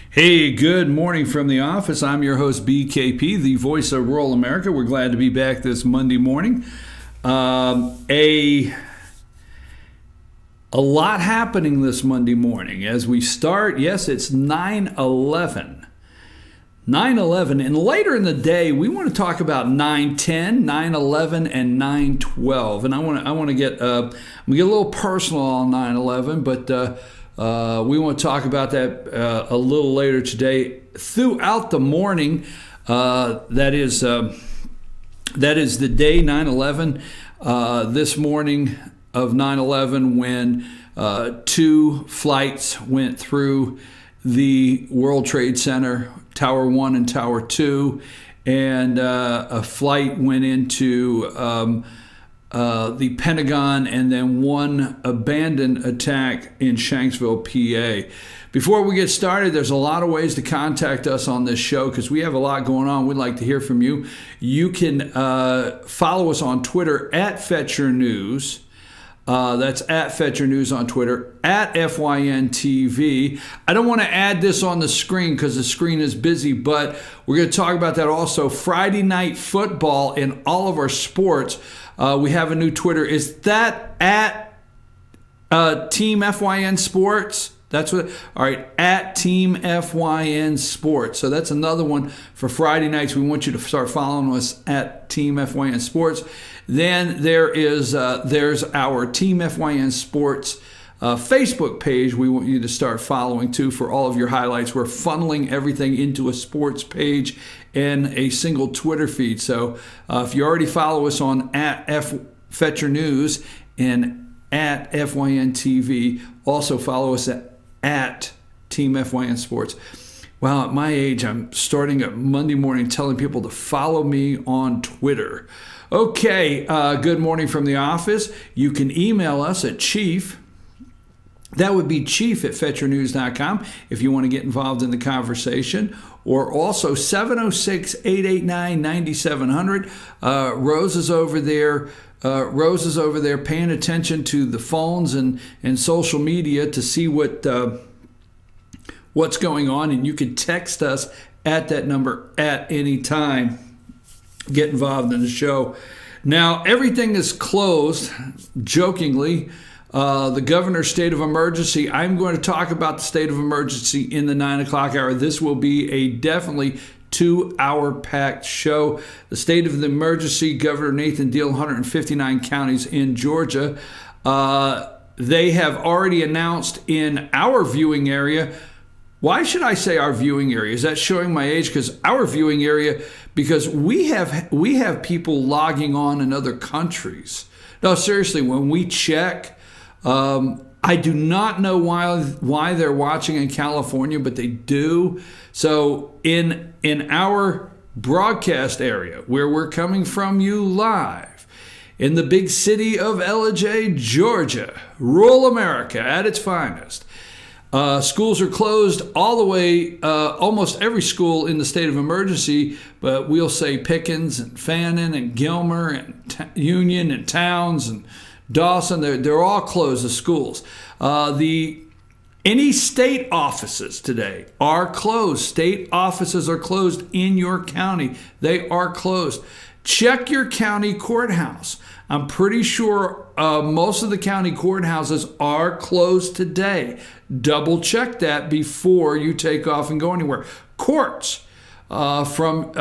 Hey, good morning from the office. I'm your host, BKP, the voice of rural America. We're glad to be back this Monday morning. A lot happening this Monday morning. As we start, yes, it's 9/11. 9/11, and later in the day, we want to talk about 9/10, 9/11, and 9/12. And I want to get a little personal on 9/11, but we want to talk about that a little later today. Throughout the morning, that is the day 9/11. This morning of 9/11, when two flights went through the World Trade Center, Tower 1 and Tower 2, and a flight went into the Pentagon, and then one abandoned attack in Shanksville, PA. Before we get started, there's a lot of ways to contact us on this show because we have a lot going on. We'd like to hear from you. You can follow us on Twitter at FetchYourNews. That's at FetchYourNews on Twitter, at FYNTV. I don't want to add this on the screen because the screen is busy, but we're going to talk about that also. Friday night football in all of our sports. We have a new Twitter. Is that at Team FYN Sports? That's what. All right, at Team FYN Sports. So that's another one for Friday nights. We want you to start following us at Team FYN Sports. Then there's our Team FYN Sports Facebook page. We want you to start following too for all of your highlights. We're funneling everything into a sports page and a single Twitter feed. So if you already follow us on at FetchYourNews and at FYNTV, also follow us at Team FYN Sports. Well, at my age, I'm starting a Monday morning telling people to follow me on Twitter. Okay, good morning from the office. You can email us at chief. That would be chief@FetchYourNews.com if you want to get involved in the conversation. Or also 706-889-9700. Rose is over there. Rose is over there paying attention to the phones and social media to see what's going on. And you can text us at that number at any time. Get involved in the show. Now, everything is closed, jokingly. The governor's state of emergency. I'm going to talk about the state of emergency in the 9 o'clock hour. This will be a definitely 2-hour packed show. The state of the emergency, Governor Nathan Deal, 159 counties in Georgia. They have already announced in our viewing area. Why should I say our viewing area? Is that showing my age? Because our viewing area, because we have people logging on in other countries. No, seriously, when we check, I do not know why they're watching in California, but they do. So in our broadcast area, where we're coming from you live, in the big city of Ellijay, Georgia, rural America at its finest, schools are closed all the way, almost every school in the state of emergency, but we'll say Pickens and Fannin and Gilmer and Union and Towns and Dawson, they're all closed, the schools. Any state offices today are closed. State offices are closed in your county. They are closed. Check your county courthouse. I'm pretty sure most of the county courthouses are closed today. Double check that before you take off and go anywhere. Courts, from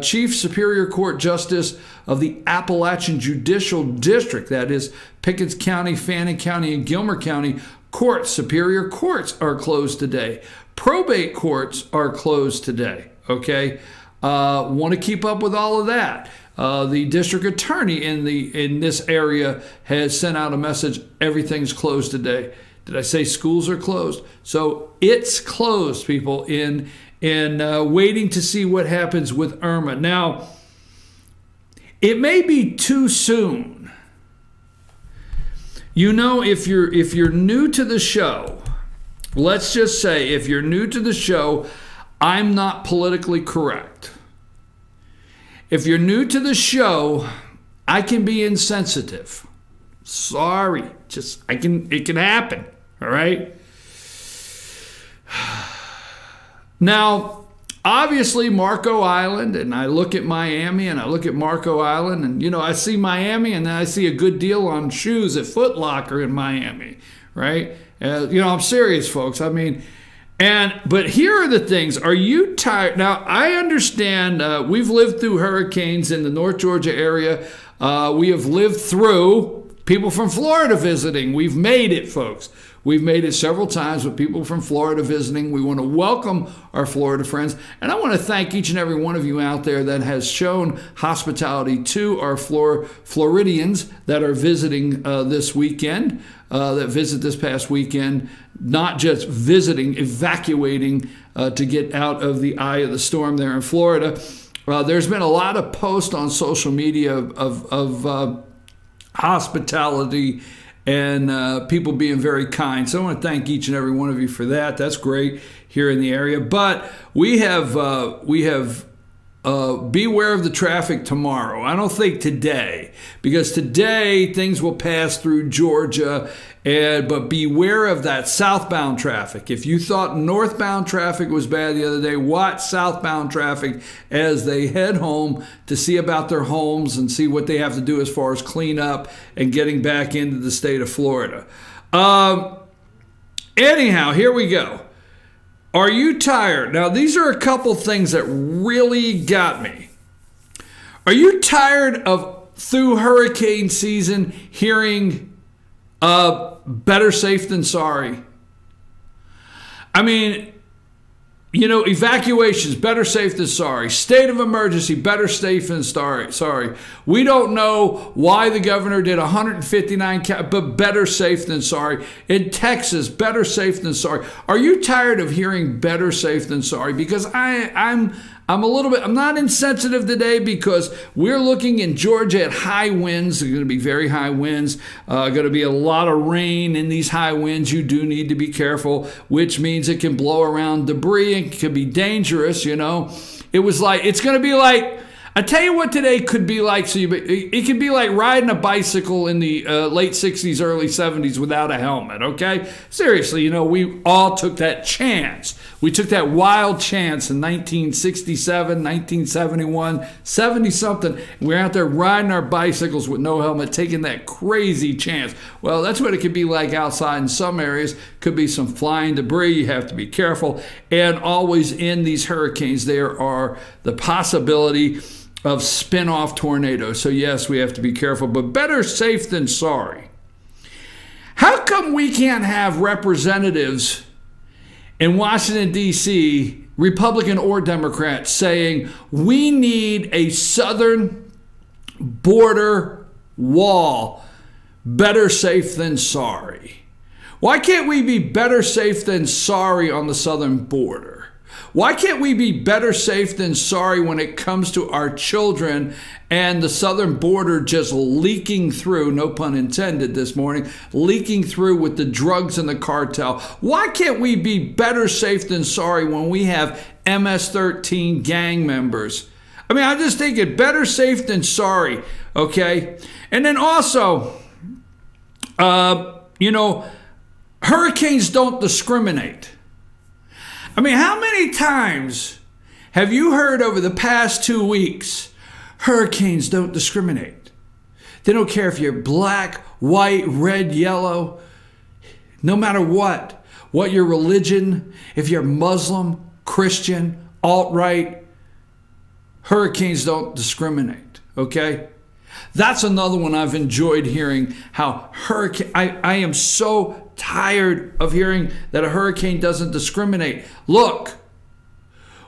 Chief Superior Court Justice of the Appalachian Judicial District, that is Pickens County, Fannin County, and Gilmer County, courts, superior courts are closed today. Probate courts are closed today, okay? Want to keep up with all of that. The district attorney in this area has sent out a message, everything's closed today. Did I say schools are closed? So it's closed, people, in waiting to see what happens with Irma. Now, it may be too soon. You know, if you're new to the show, let's just say if you're new to the show, I'm not politically correct. If you're new to the show, I can be insensitive. Sorry, it can happen, all right? Now, obviously, Marco Island, and I look at Miami and I look at Marco Island, and, you know, I see Miami and then I see a good deal on shoes at Foot Locker in Miami, right? You know, I'm serious, folks. I mean, but here are the things. Are you tired? Now, I understand we've lived through hurricanes in the North Georgia area. We have lived through people from Florida visiting. We've made it, folks. We've made it several times with people from Florida visiting. We want to welcome our Florida friends. And I want to thank each and every one of you out there that has shown hospitality to our Floridians that are visiting this weekend, that visit this past weekend, not just visiting, evacuating to get out of the eye of the storm there in Florida. There's been a lot of posts on social media of hospitality and people being very kind. So I want to thank each and every one of you for that. That's great here in the area. But we have beware of the traffic tomorrow. I don't think today, because today things will pass through Georgia, but beware of that southbound traffic. If you thought northbound traffic was bad the other day, watch southbound traffic as they head home to see about their homes and see what they have to do as far as clean up and getting back into the state of Florida. Anyhow, here we go. Are you tired? Now, these are a couple things that really got me. Are you tired of, through hurricane season, hearing better safe than sorry? I mean, you know, evacuations, better safe than sorry. State of emergency, better safe than sorry. We don't know why the governor did 159, but better safe than sorry. In Texas, better safe than sorry. Are you tired of hearing better safe than sorry? Because I'm a little bit, I'm not insensitive today, because we're looking in Georgia at high winds. There's going to be very high winds, going to be a lot of rain in these high winds. You do need to be careful, which means it can blow around debris and can be dangerous, you know. It's going to be like, I tell you what today could be like. It could be like riding a bicycle in the late 60s, early 70s without a helmet, okay? Seriously, you know, we all took that chance. We took that wild chance in 1967, 1971, 70-something. We're out there riding our bicycles with no helmet, taking that crazy chance. Well, that's what it could be like outside in some areas. Could be some flying debris. You have to be careful. And always in these hurricanes, there are the possibility of spin-off tornadoes. So yes, we have to be careful, but better safe than sorry. How come we can't have representatives in Washington, D.C., Republican or Democrat, saying we need a southern border wall, better safe than sorry? Why can't we be better safe than sorry on the southern border? Why can't we be better safe than sorry when it comes to our children and the southern border just leaking through, no pun intended this morning, leaking through with the drugs and the cartel? Why can't we be better safe than sorry when we have MS-13 gang members? I mean, I'm just thinking better safe than sorry, okay? And then also, you know, hurricanes don't discriminate. I mean, how many times have you heard over the past 2 weeks, hurricanes don't discriminate? They don't care if you're black, white, red, yellow, no matter what your religion, if you're Muslim, Christian, alt-right, hurricanes don't discriminate, okay? That's another one I've enjoyed hearing, how I am so tired of hearing that a hurricane doesn't discriminate. Look,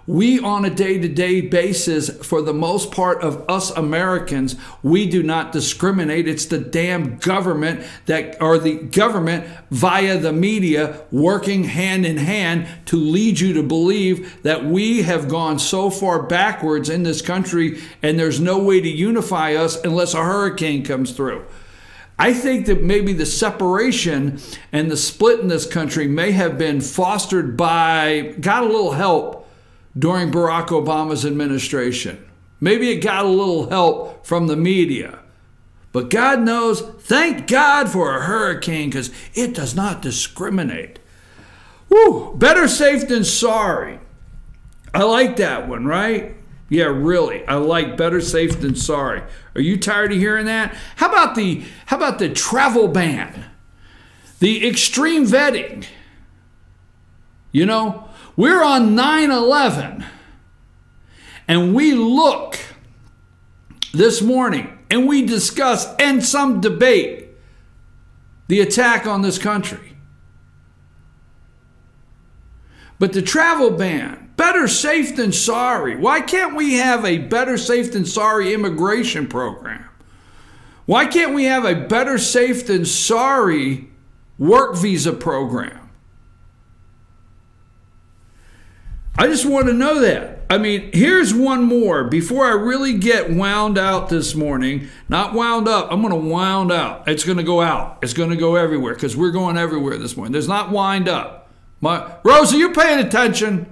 we on a day-to-day basis, for the most part of us Americans, we do not discriminate. It's the damn government or the government via the media working hand in hand to lead you to believe that we have gone so far backwards in this country and there's no way to unify us unless a hurricane comes through. I think that maybe the separation and the split in this country may have been fostered by, got a little help during Barack Obama's administration. Maybe it got a little help from the media. But God knows, thank God for a hurricane, because it does not discriminate. Woo, better safe than sorry. I like that one, right? Yeah, really. I like better safe than sorry. Are you tired of hearing that? How about the travel ban? The extreme vetting. You know, we're on 9/11 and we look this morning and we discuss and some debate the attack on this country. But the travel ban, better safe than sorry. Why can't we have a better safe than sorry immigration program? Why can't we have a better safe than sorry work visa program? I just want to know that. I mean, here's one more before I really get wound out this morning. Not wound up. I'm going to wound out. It's going to go out. It's going to go everywhere because we're going everywhere this morning. There's not wind up. Rose, are you paying attention?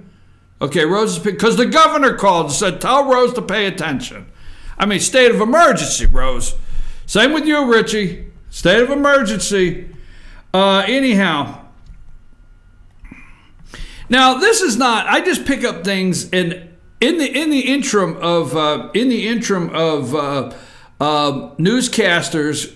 Okay, Rose is because the governor called and said, tell Rose to pay attention. I mean, state of emergency, Rose. Same with you, Richie. State of emergency. Anyhow. Now, this is not. I just pick up things in the interim of newscasters.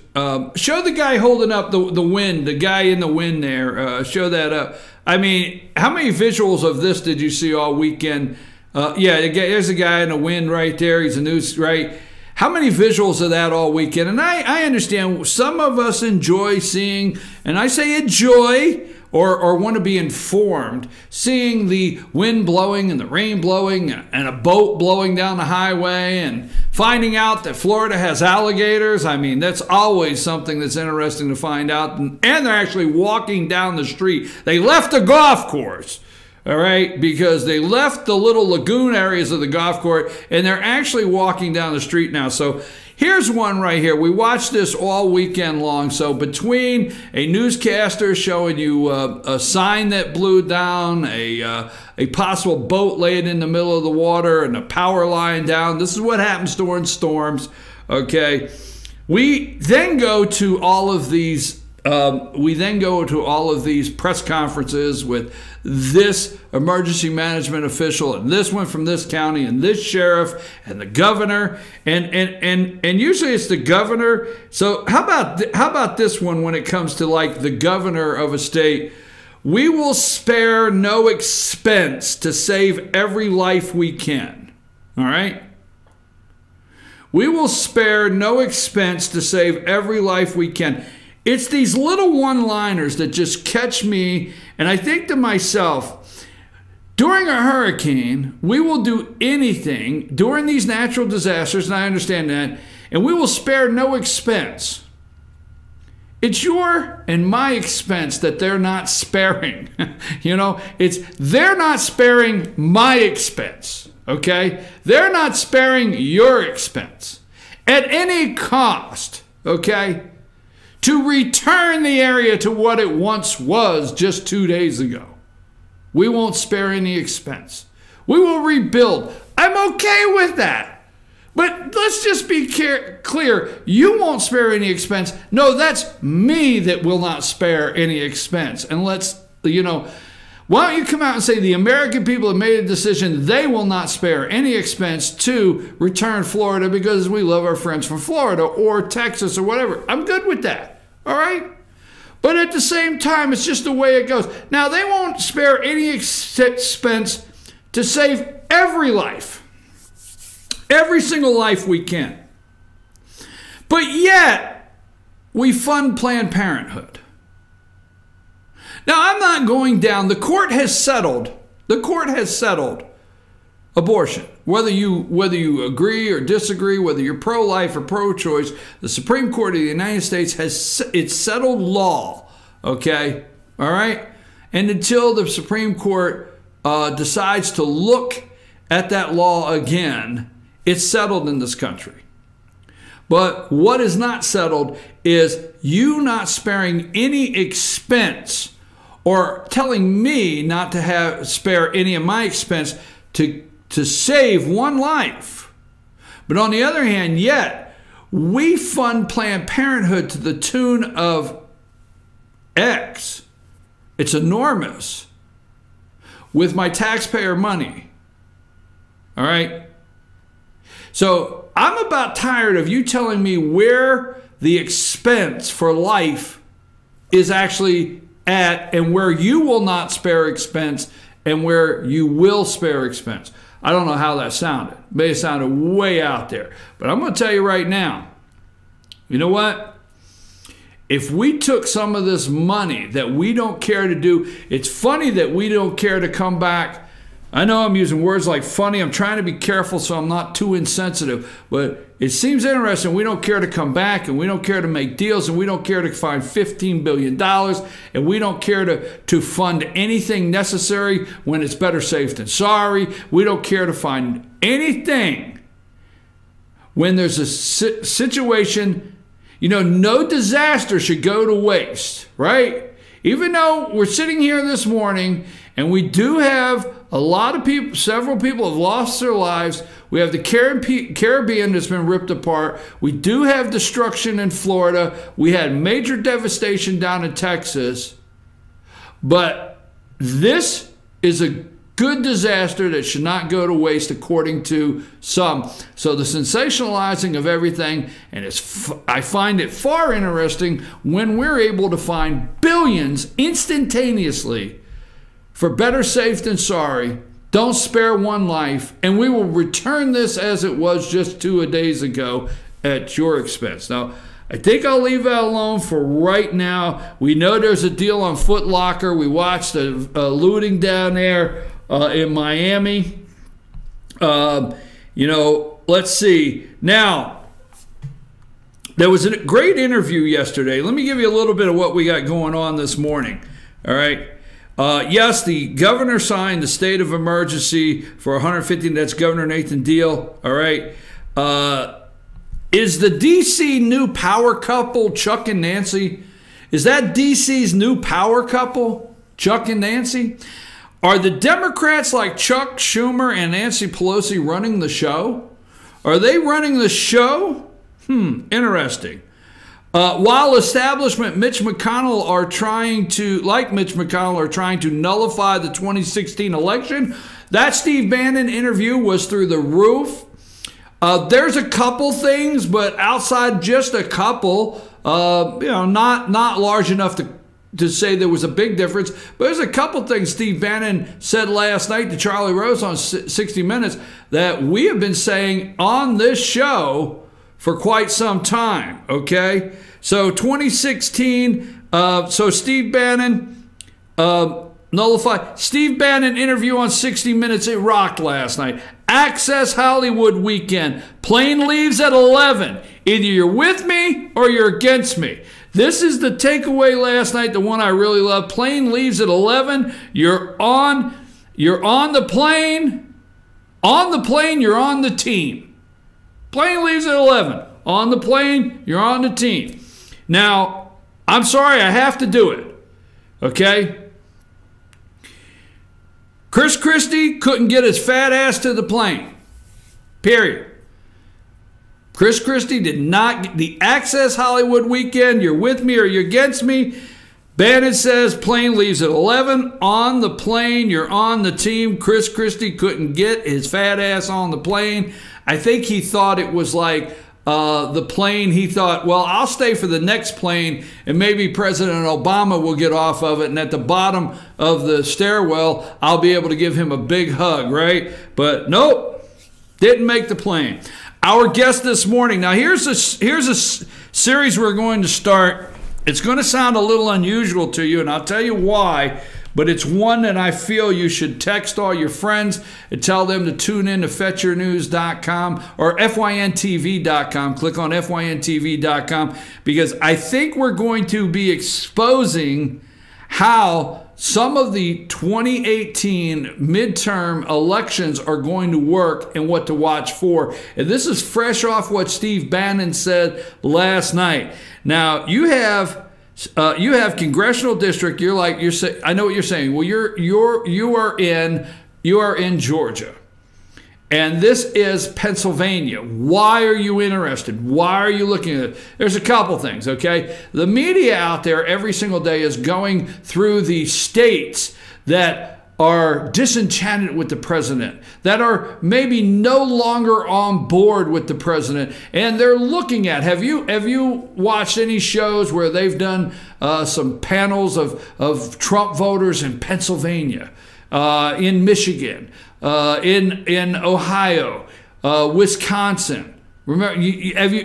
Show the guy holding up the wind, the guy in the wind there. Show that up. I mean, how many visuals of this did you see all weekend? Yeah, there's a guy in the wind right there. He's a news, right? How many visuals of that all weekend? And I understand some of us enjoy seeing, and I say enjoy, or want to be informed, seeing the wind blowing and the rain blowing and a boat blowing down the highway and finding out that Florida has alligators. I mean, that's always something that's interesting to find out. And they're actually walking down the street. They left the golf course, all right, because they left the little lagoon areas of the golf course and they're actually walking down the street now. So here's one right here. We watched this all weekend long. So between a newscaster showing you a sign that blew down, a possible boat laying in the middle of the water, and a power line down. This is what happens during storms. Okay, we then go to all of these. Press conferences with this emergency management official and this one from this county and this sheriff and the governor and usually it's the governor. So how about this one when it comes to like the governor of a state? We will spare no expense to save every life we can. All right? We will spare no expense to save every life we can. It's these little one-liners that just catch me, and I think to myself, during a hurricane, we will do anything during these natural disasters, and I understand that, and we will spare no expense. It's your and my expense that they're not sparing. You know, they're not sparing my expense, okay? They're not sparing your expense at any cost, okay? To return the area to what it once was just 2 days ago. We won't spare any expense. We will rebuild. I'm okay with that. But let's just be clear. You won't spare any expense. No, that's me that will not spare any expense. And let's, you know, why don't you come out and say the American people have made a decision they will not spare any expense to return Florida because we love our friends from Florida or Texas or whatever. I'm good with that. All right? But at the same time, it's just the way it goes. Now, they won't spare any expense to save every life. Every single life we can. But yet, we fund Planned Parenthood. Now, I'm not going down. The court has settled abortion. Whether you agree or disagree, whether you're pro-life or pro-choice, the Supreme Court of the United States it's settled law, okay? All right? And until the Supreme Court decides to look at that law again, it's settled in this country. But what is not settled is you not sparing any expense or telling me not to spare any of my expense to save one life. But on the other hand, yet, we fund Planned Parenthood to the tune of X. It's enormous. With my taxpayer money. All right. So I'm about tired of you telling me where the expense for life is actually at and where you will not spare expense and where you will spare expense. I don't know how that sounded. It may have sounded way out there. But I'm going to tell you right now, you know what? If we took some of this money that we don't care to do, it's funny that we don't care to come back. I know I'm using words like funny. I'm trying to be careful so I'm not too insensitive. But it seems interesting. We don't care to come back, and we don't care to make deals, and we don't care to find $15 billion, and we don't care to fund anything necessary when it's better safe than sorry. We don't care to find anything when there's a situation. You know, no disaster should go to waste, right? Even though we're sitting here this morning and we do have a lot of people, several people have lost their lives. We have the Caribbean that's been ripped apart. We do have destruction in Florida. We had major devastation down in Texas. But this is a good disaster that should not go to waste, according to some. So the sensationalizing of everything, and I find it far interesting when we're able to find billions instantaneously for better safe than sorry. Don't spare one life, and we will return this as it was just 2 days ago at your expense. Now, I think I'll leave that alone for right now. We know there's a deal on Foot Locker. We watched a looting down there in Miami. You know, let's see. Now, there was a great interview yesterday. Let me give you a little bit of what we got going on this morning. All right. Yes, the governor signed the state of emergency for 150. That's Governor Nathan Deal. All right. Is the D.C. new power couple Chuck and Nancy? Is that D.C.'s new power couple, Chuck and Nancy? Are the Democrats like Chuck Schumer and Nancy Pelosi running the show? Are they running the show? Interesting. While establishment Mitch McConnell are trying to nullify the 2016 election, that Steve Bannon interview was through the roof. There's a couple things, but outside just a couple, not large enough to say there was a big difference. But there's a couple things Steve Bannon said last night to Charlie Rose on 60 Minutes that we have been saying on this show for quite some time, okay? So 2016, so Steve Bannon nullified. Steve Bannon interview on 60 Minutes, it rocked last night. Access Hollywood weekend. Plane leaves at 11. Either you're with me or you're against me. This is the takeaway last night, the one I really love. Plane leaves at 11. You're on the plane. On the plane, you're on the team. Plane leaves at 11. On the plane, you're on the team. Now, I'm sorry, I have to do it. Okay? Chris Christie couldn't get his fat ass to the plane. Period. Chris Christie did not get the Access Hollywood weekend. You're with me or you're against me. Bannon says plane leaves at 11. On the plane, you're on the team. Chris Christie couldn't get his fat ass on the plane. I think he thought it was like the plane. He thought, well, I'll stay for the next plane and maybe President Obama will get off of it. And at the bottom of the stairwell, I'll be able to give him a big hug, right? But nope, didn't make the plane. Our guest this morning. Now, here's a series we're going to start. It's going to sound a little unusual to you, and I'll tell you why. But it's one that I feel you should text all your friends and tell them to tune in to FetchYourNews.com or FYNTV.com. Click on FYNTV.com because I think we're going to be exposing how some of the 2018 midterm elections are going to work and what to watch for. And this is fresh off what Steve Bannon said last night. Now, you have congressional district. I know what you're saying. Well, you are in Georgia, and this is Pennsylvania. Why are you interested? Why are you looking at it? There's a couple things. Okay, the media out there every single day is going through the states that are disenchanted with the president, that are maybe no longer on board with the president, and they're looking at, have you watched any shows where they've done some panels of Trump voters in Pennsylvania, in Michigan, in Ohio, Wisconsin? Remember,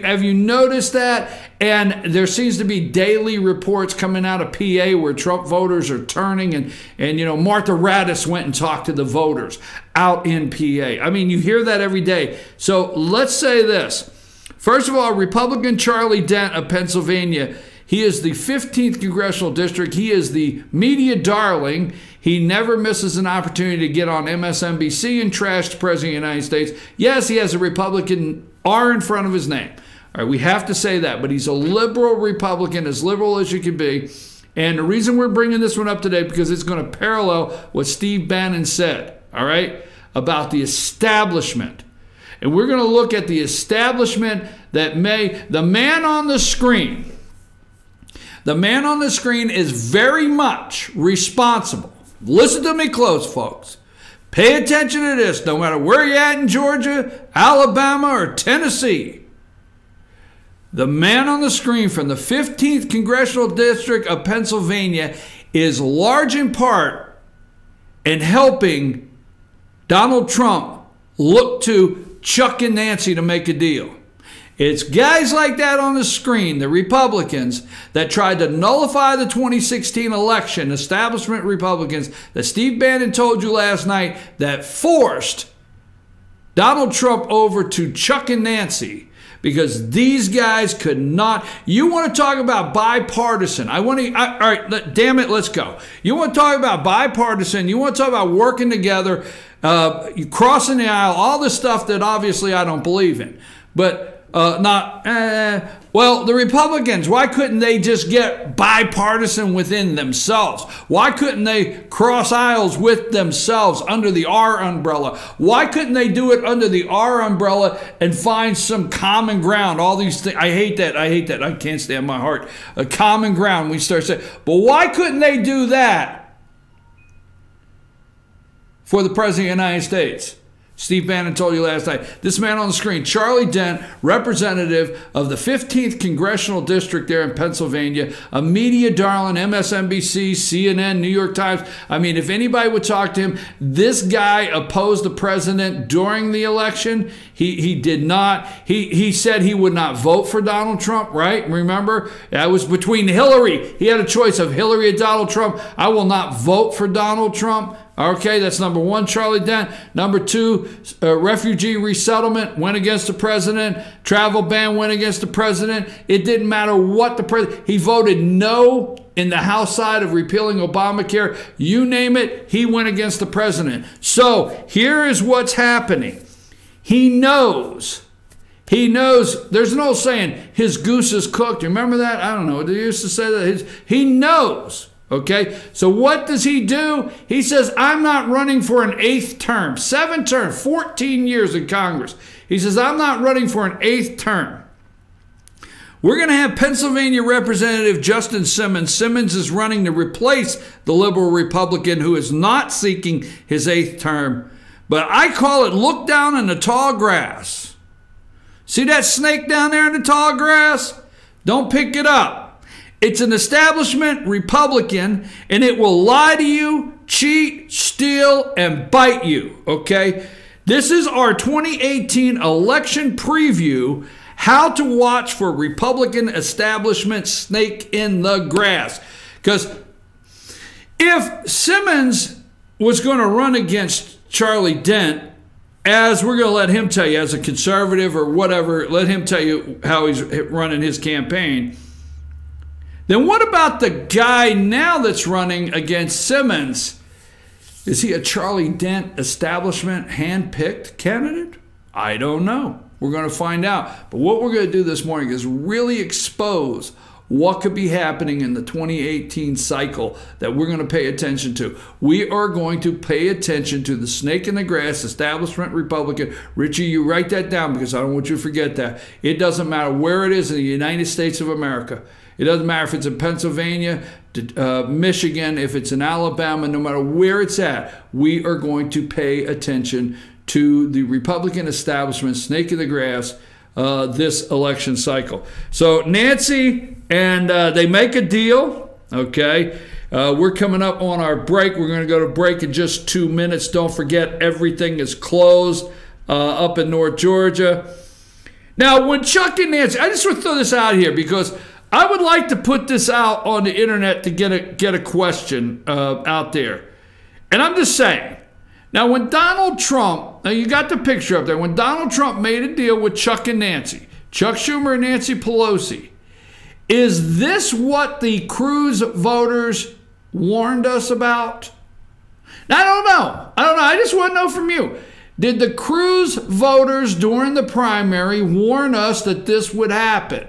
have you noticed that? And there seems to be daily reports coming out of PA where Trump voters are turning, and you know, Martha Raddatz went and talked to the voters out in PA. I mean, you hear that every day. So let's say this. First of all, Republican Charlie Dent of Pennsylvania, he is the 15th congressional district. He is the media darling. He never misses an opportunity to get on MSNBC and trash the President of the United States. Yes, he has a Republican R in front of his name. All right, we have to say that, but he's a liberal Republican, as liberal as you can be. And the reason we're bringing this one up today, because it's going to parallel what Steve Bannon said, all right, about the establishment. And we're going to look at the establishment that the man on the screen. The man on the screen is very much responsible. Listen to me close, folks. Pay attention to this, no matter where you're at in Georgia, Alabama, or Tennessee. The man on the screen from the 15th Congressional District of Pennsylvania is large in part in helping Donald Trump look to Chuck and Nancy to make a deal. It's guys like that on the screen, the Republicans, that tried to nullify the 2016 election, establishment Republicans, that Steve Bannon told you last night, that forced Donald Trump over to Chuck and Nancy, because these guys could not. You want to talk about bipartisan? All right, damn it, let's go. You want to talk about bipartisan? You want to talk about working together, crossing the aisle, all the stuff that obviously I don't believe in, but. Well, the Republicans, why couldn't they just get bipartisan within themselves? Why couldn't they cross aisles with themselves under the R umbrella? Why couldn't they do it under the R umbrella and find some common ground? All these things, I hate that. I can't stand my heart. A common ground, we start saying, but why couldn't they do that for the President of the United States? Steve Bannon told you last night. This man on the screen, Charlie Dent, representative of the 15th Congressional District there in Pennsylvania, a media darling, MSNBC, CNN, New York Times. I mean, if anybody would talk to him, this guy opposed the president during the election. He did not. He said he would not vote for Donald Trump, right? Remember? That was between Hillary. He had a choice of Hillary or Donald Trump. I will not vote for Donald Trump. Okay, that's number one, Charlie Dent. Number two, refugee resettlement went against the president. Travel ban went against the president. It didn't matter what the president, he voted no in the House side of repealing Obamacare. You name it, he went against the president. So here is what's happening. He knows, there's an old saying, his goose is cooked. You remember that? I don't know. They used to say that. He knows. Okay, so what does he do? He says, I'm not running for an 8th term. 7 terms, 14 years in Congress. He says, I'm not running for an 8th term. We're going to have Pennsylvania Representative Justin Simmons. Simmons is running to replace the liberal Republican who is not seeking his 8th term. But I call it look down in the tall grass. See that snake down there in the tall grass? Don't pick it up. It's an establishment Republican, and it will lie to you, cheat, steal, and bite you, okay? This is our 2018 election preview, how to watch for Republican establishment snake in the grass. Because if Simmons was going to run against Charlie Dent, as we're going to let him tell you, as a conservative or whatever, let him tell you how he's running his campaign, then what about the guy now that's running against Simmons? Is he a Charlie Dent establishment hand-picked candidate? I don't know. We're going to find out. But what we're going to do this morning is really expose what could be happening in the 2018 cycle that we're going to pay attention to. We are going to pay attention to the snake in the grass, establishment Republican. Richie, you write that down because I don't want you to forget that. It doesn't matter where it is in the United States of America. It doesn't matter if it's in Pennsylvania, Michigan, if it's in Alabama, no matter where it's at, we are going to pay attention to the Republican establishment, snake in the grass, this election cycle. So Nancy, and they make a deal, okay? We're coming up on our break. We're going to go to break in just 2 minutes. Don't forget, everything is closed up in North Georgia. Now, when Chuck and Nancy, I just want to throw this out here because I would like to put this out on the internet to get a question out there. And I'm just saying, now when Donald Trump, now you got the picture up there, when Donald Trump made a deal with Chuck and Nancy, Chuck Schumer and Nancy Pelosi, is this what the Cruz voters warned us about? Now, I don't know. I just want to know from you. Did the Cruz voters during the primary warn us that this would happen?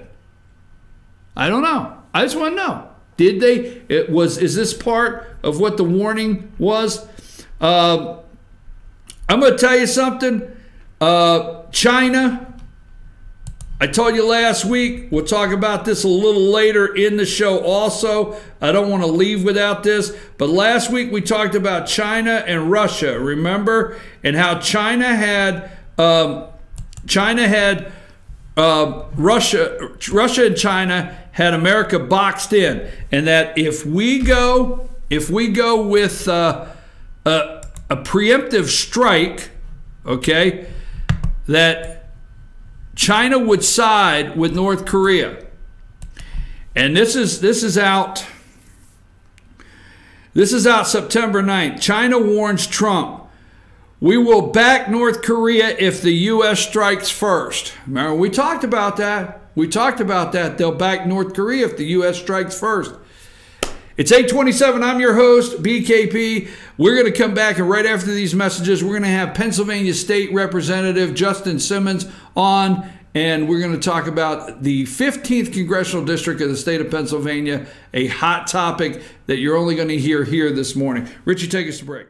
I don't know. I just want to know. Did they? Is this part of what the warning was? I'm going to tell you something. China. I told you last week. We'll talk about this a little later in the show also. I don't want to leave without this. But last week we talked about China and Russia. Remember? And how China had Russia and China had America boxed in, and that if we go with a preemptive strike, okay, that China would side with North Korea. And this is out September 9th. China warns Trump, we will back North Korea if the U.S. strikes first. Remember, we talked about that. They'll back North Korea if the U.S. strikes first. It's 8:27. I'm your host, BKP. We're going to come back, and right after these messages, we're going to have Pennsylvania State Representative Justin Simmons on, and we're going to talk about the 15th Congressional District of the state of Pennsylvania, a hot topic that you're only going to hear here this morning. Richie, take us to break.